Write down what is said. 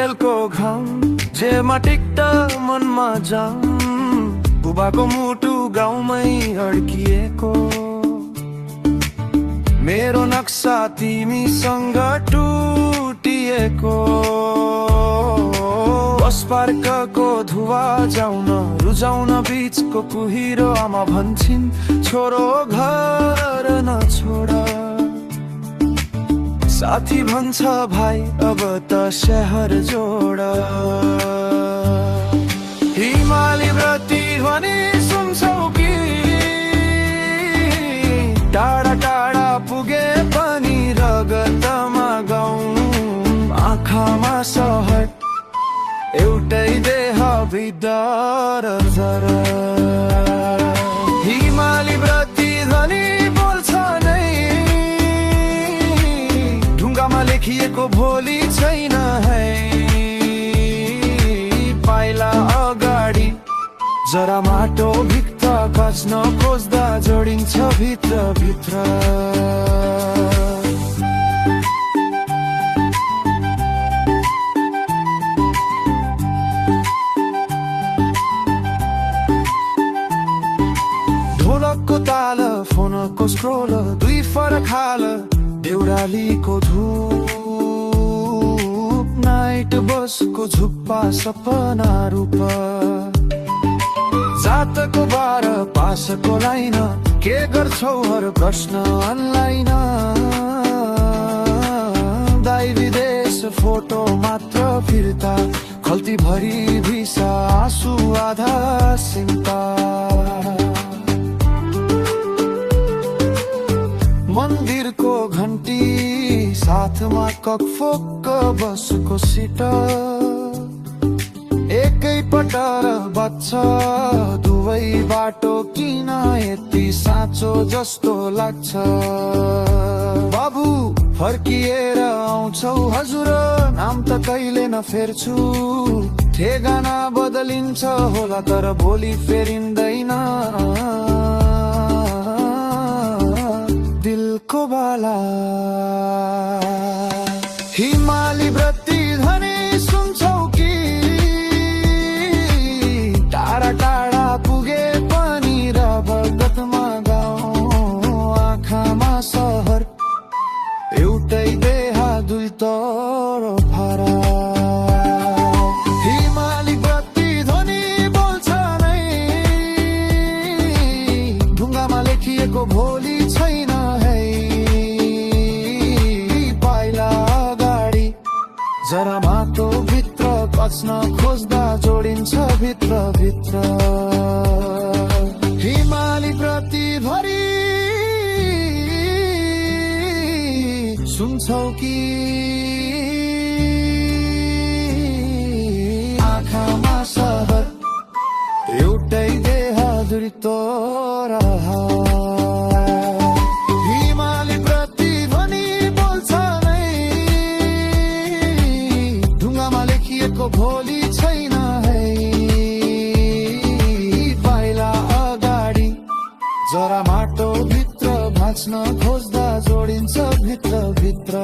बेलको घाम जेमा टिक्ट मनमा जाम बुबाको मुटु गाउँमै अड्किएको मेरो नक्सा तिमीसँग टुटिएको बस पार्कको धुवा जाउन रुजाउन बीचको कुहिरो आमा भन्छन् छोरो घर नछोड साथी भन्छ भाइ अब त शहर जोड हिमाली व्रती ध्वनि सुन्छौ कि टाढा टाढा पुगे पनि रगतमा गाउँ आँखामा सहर एउटै देह भित्र जर हिमाली व्रती ध्वनि बोल्छ नै ढुङ्गामा लेखिएको भोलि छैन है पाइला अगाडि जरा माटो भित्र काच्न खोज्दा जोडिन्छ भित्र भित्र ढोलकको ताल फोनको स्क्रोल दुई फरक हाल देउरालीको धूप नाइट बसको झुप्पा सपना रूप जातको बार पासको लाइन के गर्छौ हर प्रश्न अनलाइन दाइ विदेश फोटो मात्र फिर्ता खल्ती भरी भिसा आँसु आधा सिन्ता मन्दिरको घन्टी साथमा ककफोक बसको सिट एकै पटर बच्छ दुवै बाटो किन यति साँचो जस्तो लाग्छ बाबु फर्किएर आउँछौ हजुर नाम त कहिले नफेर्छु ठेगाना बदलिन्छ होला तर भोलि फेरिँदैन दिलको बाला हिमाली व्रती ध्वनि सुन्छौ कि टाढा टाढा पुगे पनि रगतमा गाउँ आँखामा सहर एउटै देह दुई तरफ फारा हिमाली व्रती ध्वनि बोल्छ नै ढुङ्गामा लेखिएको भोलि छैन है पाइला अगाडि जरा माटो भित्र कच्न खोज्दा जोडिन्छ भित्र भित्र हिमाली व्रती भरि सुन्छौ कि आँखामा सहर एउटै देह दुई तरफ हिमाली व्रती ध्वनि बोल्छ नै ढुङ्गामा लेखिएको भोलि छैन है पाइला अगाडि जरा माटो भित्र भाँच्न खोज्दा जोडिन्छ भित्र भित्र